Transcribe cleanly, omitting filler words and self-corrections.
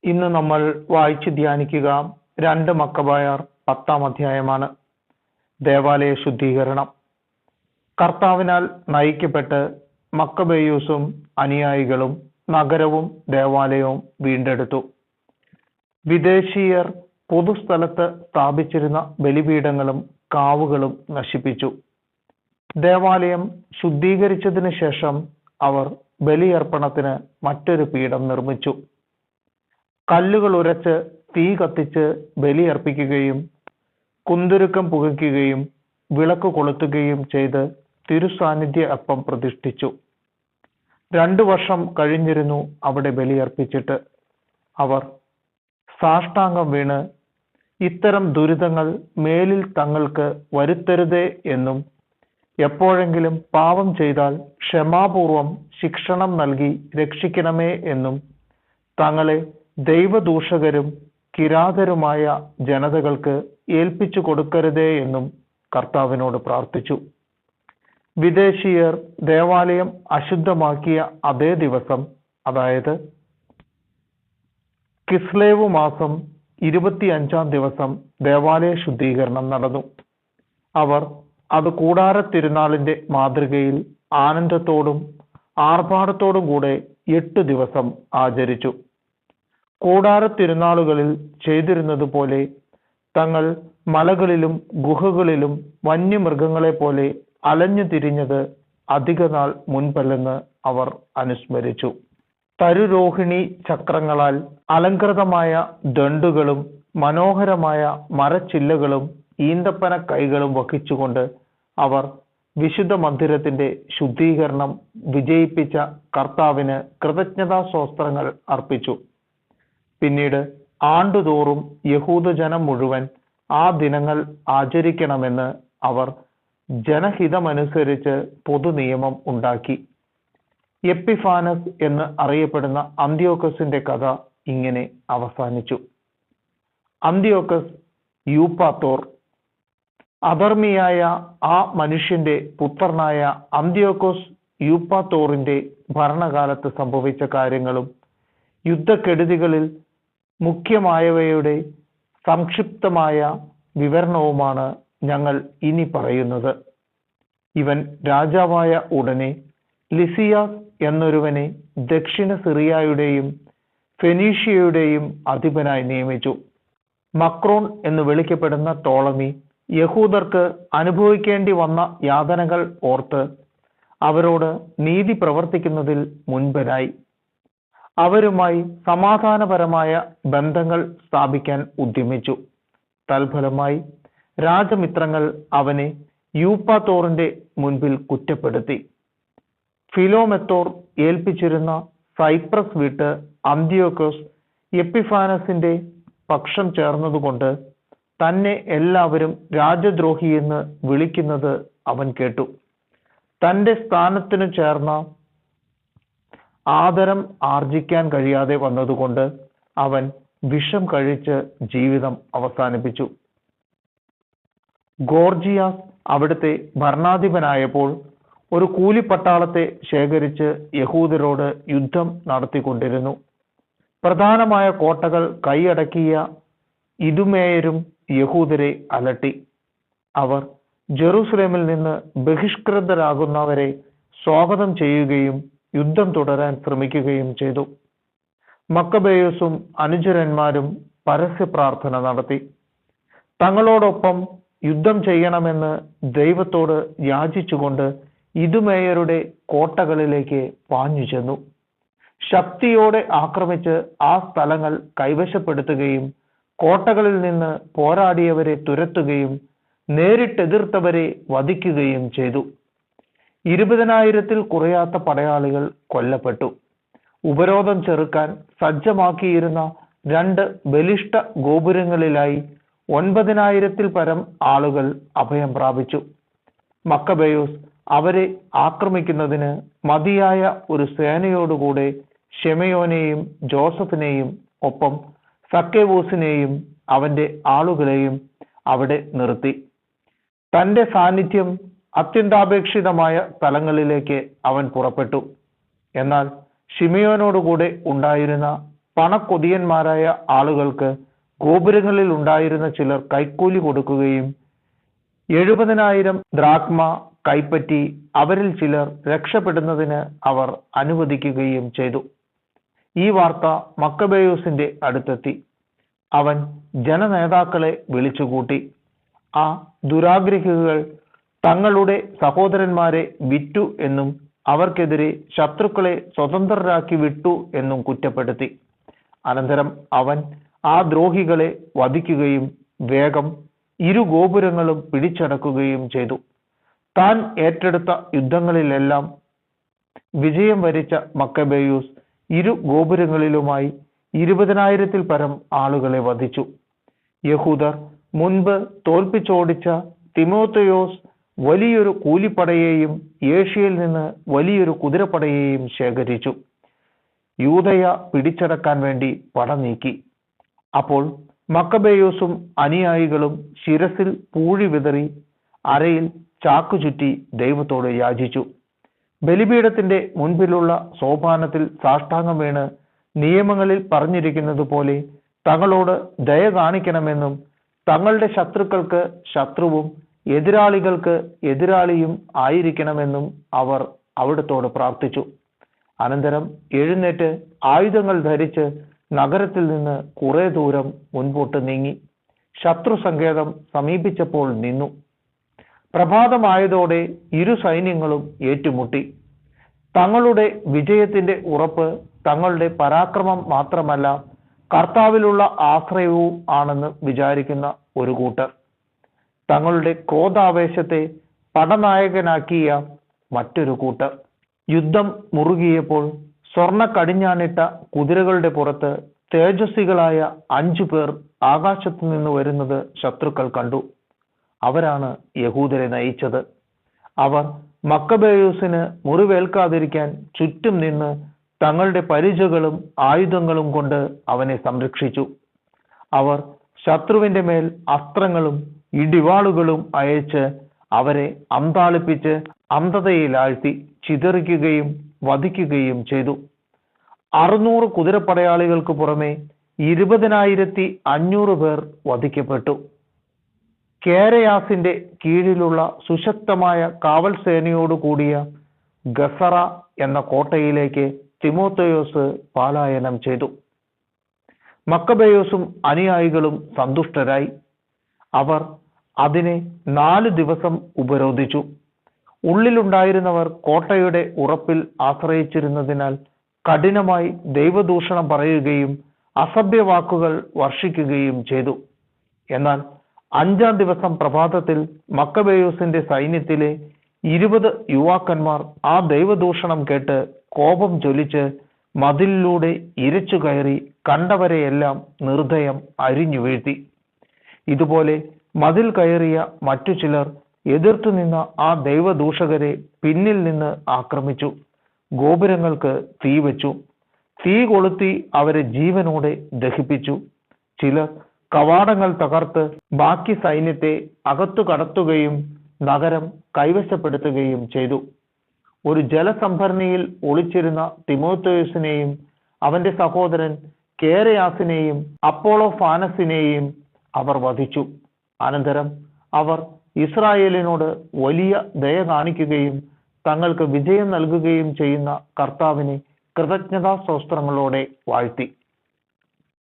ഇന്ന് നമ്മൾ വായിച്ച് ധ്യാനിക്കുക 2 മക്കബായർ 10-ാം അധ്യായമാണ്. ദേവാലയ ശുദ്ധീകരണം. കർത്താവിനാൽ നയിക്കപ്പെട്ട് മക്കബേയൂസും അനുയായികളും നഗരവും ദേവാലയവും വീണ്ടെടുത്തു. വിദേശീയർ പൊതുസ്ഥലത്ത് സ്ഥാപിച്ചിരുന്ന ബലിപീഠങ്ങളും കാവുകളും നശിപ്പിച്ചു. ദേവാലയം ശുദ്ധീകരിച്ചതിനു ശേഷം അവർ ബലിയർപ്പണത്തിന് മറ്റൊരു പീഠം നിർമ്മിച്ചു. കല്ലുകൾ ഉരച്ച് തീ കത്തിച്ച് ബലിയർപ്പിക്കുകയും കുന്തുരുക്കം പുകയ്ക്കുകയും വിളക്ക് കൊളുത്തുകയും ചെയ്ത് തിരുസാന്നിധ്യ അപ്പം പ്രതിഷ്ഠിച്ചു. 2 വർഷം കഴിഞ്ഞിരുന്നു അവിടെ ബലിയർപ്പിച്ചിട്ട്. അവർ സാഷ്ടാംഗം വീണ് ഇത്തരം ദുരിതങ്ങൾ മേലിൽ തങ്ങൾക്ക് വരുത്തരുതേ എന്നും എപ്പോഴെങ്കിലും പാപം ചെയ്താൽ ക്ഷമാപൂർവം ശിക്ഷണം നൽകി രക്ഷിക്കണമേ എന്നും തങ്ങളെ ദൈവദൂഷകരും കിരാതരുമായ ജനതകൾക്ക് ഏൽപ്പിച്ചു കൊടുക്കരുതേ എന്നും കർത്താവിനോട് പ്രാർത്ഥിച്ചു. വിദേശീയർ ദേവാലയം അശുദ്ധമാക്കിയ അതേ ദിവസം, അതായത് കിസ്ലേവ് മാസം 25-ാം ദിവസം ദേവാലയ ശുദ്ധീകരണം നടന്നു. അവർ അത് കൂടാര തിരുനാളിന്റെ മാതൃകയിൽ ആനന്ദത്തോടും ആർഭാടത്തോടും കൂടെ 8 ദിവസം ആചരിച്ചു. കൂടാര തിരുനാളുകളിൽ ചെയ്തിരുന്നത് പോലെ തങ്ങൾ മലകളിലും ഗുഹകളിലും വന്യമൃഗങ്ങളെ പോലെ അലഞ്ഞു തിരിഞ്ഞത് അധിക നാൾ മുൻപല്ലെന്ന് അവർ അനുസ്മരിച്ചു. തരുരോഹിണി ചക്രങ്ങളാൽ അലങ്കൃതമായ ദണ്ഡുകളും മനോഹരമായ മരച്ചില്ലകളും ഈന്തപ്പന കൈകളും വഹിച്ചുകൊണ്ട് അവർ വിശുദ്ധ മന്ദിരത്തിന്റെ ശുദ്ധീകരണം വിജയിപ്പിച്ച കർത്താവിന് കൃതജ്ഞതാസ്തോത്രങ്ങൾ അർപ്പിച്ചു. പിന്നീട് ആണ്ടുതോറും യഹൂദജനം മുഴുവൻ ആ ദിനങ്ങൾ ആചരിക്കണമെന്ന് അവർ ജനഹിതമനുസരിച്ച് പൊതുനിയമം ഉണ്ടാക്കി. എപ്പിഫാനസ് എന്ന് അറിയപ്പെടുന്ന അന്ത്യോക്കസിന്റെ കഥ ഇങ്ങനെ അവസാനിച്ചു. അന്ത്യോക്കസ് യൂപ്പാത്തോർ, അധർമ്മിയായ ആ മനുഷ്യന്റെ പുത്രനായ അന്ത്യോക്കോസ് യൂപ്പാത്തോറിന്റെ ഭരണകാലത്ത് സംഭവിച്ച കാര്യങ്ങളും യുദ്ധക്കെടുതികളിൽ മുഖ്യമായവയുടെ സംക്ഷിപ്തമായ വിവരണവുമാണ് ഞങ്ങൾ ഇനി പറയുന്നത്. ഇവൻ രാജാവായ ഉടനെ ലിസിയാസ് എന്നൊരുവനെ ദക്ഷിണ സിറിയയുടെയും ഫെനീഷ്യയുടെയും അധിപനായി നിയമിച്ചു. മക്രോൺ എന്ന് വിളിക്കപ്പെടുന്ന ടോളമി യഹൂദർക്ക് അനുഭവിക്കേണ്ടി വന്ന യാതനകൾ ഓർത്ത് അവരോട് നീതി പ്രവർത്തിക്കുന്നതിൽ മുൻപനായി. അവരുമായി സമാധാനപരമായ ബന്ധങ്ങൾ സ്ഥാപിക്കാൻ ഉദ്യമിച്ചു. തൽഫലമായി രാജമിത്രങ്ങൾ അവനെ യൂപ്പാത്തോറിന്റെ മുൻപിൽ കുറ്റപ്പെടുത്തി. ഫിലോമെത്തോർ ഏൽപ്പിച്ചിരുന്ന സൈപ്രസ് വിട്ട് അന്ത്യോക്കോസ് എപ്പിഫാനസിന്റെ പക്ഷം ചേർന്നതുകൊണ്ട് തന്നെ എല്ലാവരും രാജദ്രോഹിയെന്ന് വിളിക്കുന്നത് അവൻ കേട്ടു. തന്റെ സ്ഥാനത്തിനു ചേർന്ന ആദരം ആർജിക്കാൻ കഴിയാതെ വന്നതുകൊണ്ട് അവൻ വിഷം കഴിച്ച് ജീവിതം അവസാനിപ്പിച്ചു. ഗോർജിയാസ് അവിടുത്തെ ഭരണാധിപനായപ്പോൾ ഒരു കൂലിപ്പട്ടാളത്തെ ശേഖരിച്ച് യഹൂദരോട് യുദ്ധം നടത്തിക്കൊണ്ടിരുന്നു. പ്രധാനമായ കോട്ടകൾ കൈയടക്കിയ ഇദുമേയരും യഹൂദരെ അലട്ടി. അവർ ജെറൂസലേമിൽ നിന്ന് ബഹിഷ്കൃതരാകുന്നവരെ സ്വാഗതം ചെയ്യുകയും യുദ്ധം തുടരാൻ ശ്രമിക്കുകയും ചെയ്തു. മക്കബേയൂസും അനുചരന്മാരും പരസ്യ പ്രാർത്ഥന നടത്തി. തങ്ങളോടൊപ്പം യുദ്ധം ചെയ്യണമെന്ന് ദൈവത്തോട് യാചിച്ചുകൊണ്ട് ഇദുമേയരുടെ കോട്ടകളിലേക്ക് പാഞ്ഞു ചെന്നു. ശക്തിയോടെ ആക്രമിച്ച് ആ സ്ഥലങ്ങൾ കൈവശപ്പെടുത്തുകയും കോട്ടകളിൽ നിന്ന് പോരാടിയവരെ തുരത്തുകയും നേരിട്ടെതിർത്തവരെ വധിക്കുകയും ചെയ്തു. 20,000-ൽ കുറയാത്ത പടയാളികൾ കൊല്ലപ്പെട്ടു. ഉപരോധം ചെറുക്കാൻ സജ്ജമാക്കിയിരുന്ന 2 ബലിഷ്ഠ ഗോപുരങ്ങളിലായി 9,000-ൽ പരം ആളുകൾ അഭയം പ്രാപിച്ചു. മക്കബേയൂസ് അവരെ ആക്രമിക്കുന്നതിന് മതിയായ ഒരു സേനയോടുകൂടെ ഷെമയോനെയും ജോസഫിനെയും ഒപ്പം സക്കേവൂസിനെയും അവന്റെ ആളുകളെയും അവിടെ നിർത്തി. തന്റെ സാന്നിധ്യം അത്യന്താപേക്ഷിതമായ സ്ഥലങ്ങളിലേക്ക് അവൻ പുറപ്പെട്ടു. എന്നാൽ ഷിമിയോനോടുകൂടെ ഉണ്ടായിരുന്ന പണക്കൊതിയന്മാരായ ആളുകൾക്ക് ഗോപുരങ്ങളിൽ ഉണ്ടായിരുന്ന ചിലർ കൈക്കൂലി കൊടുക്കുകയും 70,000 ദ്രാഗ്മ കൈപ്പറ്റി അവരിൽ ചിലർ രക്ഷപ്പെടുന്നതിന് അവർ അനുവദിക്കുകയും ചെയ്തു. ഈ വാർത്ത മക്കബേയൂസിന്റെ അടുത്തെത്തി. അവൻ ജനനേതാക്കളെ വിളിച്ചുകൂട്ടി. ആ ദുരാഗ്രഹികൾ തങ്ങളുടെ സഹോദരന്മാരെ വിറ്റു എന്നും അവർക്കെതിരെ ശത്രുക്കളെ സ്വതന്ത്രരാക്കി വിട്ടു എന്നും കുറ്റപ്പെടുത്തി. അനന്തരം അവൻ ആ ദ്രോഹികളെ വധിക്കുകയും വേഗം ഇരു ഗോപുരങ്ങളും പിടിച്ചടക്കുകയും ചെയ്തു. താൻ ഏറ്റെടുത്ത യുദ്ധങ്ങളിലെല്ലാം വിജയം വരിച്ച മക്കബേയൂസ് ഇരു ഗോപുരങ്ങളിലുമായി 20,000-ൽ പരം ആളുകളെ വധിച്ചു. യഹൂദർ മുൻപ് തോൽപ്പിച്ചോടിച്ച തിമോഥെയോസ് വലിയൊരു കൂലിപ്പടയെയും ഏഷ്യയിൽ നിന്ന് വലിയൊരു കുതിരപ്പടയെയും ശേഖരിച്ചു. യൂദയ പിടിച്ചടക്കാൻ വേണ്ടി പട നീക്കി. അപ്പോൾ മക്കബേയൂസും അനുയായികളും ശിരസിൽ പൂഴി വിതറി അരയിൽ ചാക്കു ചുറ്റി ദൈവത്തോട് യാചിച്ചു. ബലിപീഠത്തിന്റെ മുൻപിലുള്ള സോപാനത്തിൽ സാഷ്ടാംഗം വീണ് നിയമങ്ങളിൽ പറഞ്ഞിരിക്കുന്നത് പോലെ തങ്ങളോട് ദയ കാണിക്കണമെന്നും തങ്ങളുടെ ശത്രുക്കൾക്ക് ശത്രുവും എതിരാളികൾക്ക് എതിരാളിയും ആയിരിക്കണമെന്നും അവർ അവിടുത്തോട് പ്രാർത്ഥിച്ചു. അനന്തരം എഴുന്നേറ്റ് ആയുധങ്ങൾ ധരിച്ച് നഗരത്തിൽ നിന്ന് കുറെ ദൂരം മുൻപോട്ട് നീങ്ങി. ശത്രു സങ്കേതം സമീപിച്ചപ്പോൾ നിന്നു. പ്രഭാതമായതോടെ ഇരു സൈന്യങ്ങളും ഏറ്റുമുട്ടി. തങ്ങളുടെ വിജയത്തിന്റെ ഉറപ്പ് തങ്ങളുടെ പരാക്രമം മാത്രമല്ല, കർത്താവിലുള്ള ആശ്രയവും ആണെന്ന് വിചാരിക്കുന്ന ഒരു കൂട്ടർ, തങ്ങളുടെ ക്രോധാവേശത്തെ പടനായകനാക്കിയ മറ്റൊരു കൂട്ടർ. യുദ്ധം മുറുകിയപ്പോൾ സ്വർണ്ണ കടിഞ്ഞാണിട്ട കുതിരകളുടെ പുറത്ത് തേജസ്വികളായ 5 പേർ ആകാശത്തു നിന്ന് വരുന്നത് ശത്രുക്കൾ കണ്ടു. അവരാണ് യഹൂദരെ നയിച്ചത്. അവർ മക്കബേയൂസിന് മുറിവേൽക്കാതിരിക്കാൻ ചുറ്റും നിന്ന് തങ്ങളുടെ പരിചകളും ആയുധങ്ങളും കൊണ്ട് അവനെ സംരക്ഷിച്ചു. അവർ ശത്രുവിന്റെ മേൽ അസ്ത്രങ്ങളും ഇടിവാളുകളും അയച്ച് അവരെ അന്താളിപ്പിച്ച് അന്ധതയിലാഴ്ത്തി ചിതറിക്കുകയും വധിക്കുകയും ചെയ്തു. 600 കുതിരപ്പടയാളികൾക്ക് പുറമെ 20,500 പേർ വധിക്കപ്പെട്ടു. കേരയാസിന്റെ കീഴിലുള്ള സുശക്തമായ കാവൽ സേനയോട് കൂടിയ ഗസറ എന്ന കോട്ടയിലേക്ക് തിമോഥെയോസ് പലായനം ചെയ്തു. മക്കബേയൂസും അനുയായികളും സന്തുഷ്ടരായി. അവർ അതിനെ 4 ദിവസം ഉപരോധിച്ചു. ഉള്ളിലുണ്ടായിരുന്നവർ കോട്ടയുടെ ഉറപ്പിൽ ആശ്രയിച്ചിരുന്നതിനാൽ കഠിനമായി ദൈവദൂഷണം പറയുകയും അസഭ്യവാക്കുകൾ വർഷിക്കുകയും ചെയ്തു. എന്നാൽ 5-ാം ദിവസം പ്രഭാതത്തിൽ മക്കബേയൂസിന്റെ സൈന്യത്തിലെ 20 യുവാക്കന്മാർ ആ ദൈവദൂഷണം കേട്ട് കോപം ജ്വലിച്ച് മതിലിലൂടെ ഇരച്ചു കയറി കണ്ടവരെയെല്ലാം നിർദ്ദയം അരിഞ്ഞു വീഴ്ത്തി. ഇതുപോലെ മതിൽ കയറിയ മറ്റു ചിലർ എതിർത്തു നിന്ന ആ ദൈവദൂഷകരെ പിന്നിൽ നിന്ന് ആക്രമിച്ചു. ഗോപുരങ്ങൾക്ക് തീ വെച്ചു. തീ കൊളുത്തി അവരെ ജീവനോടെ ദഹിപ്പിച്ചു. ചിലർ കവാടങ്ങൾ തകർത്ത് ബാക്കി സൈന്യത്തെ അകത്തു കടത്തുകയും നഗരം കൈവശപ്പെടുത്തുകയും ചെയ്തു. ഒരു ജലസംഭരണിയിൽ ഒളിച്ചിരുന്ന തിമോഥെയോസിനെയും അവന്റെ സഹോദരൻ കേരയാസിനെയും അപ്പോളോഫാനസിനെയും അവർ വധിച്ചു. അനന്തരം അവർ ഇസ്രായേലിനോട് വലിയ ദയ കാണിക്കുകയും തങ്ങൾക്ക് വിജയം നൽകുകയും ചെയ്യുന്ന കർത്താവിനെ കൃതജ്ഞതാസ്തോത്രങ്ങളോടെ വാഴ്ത്തി.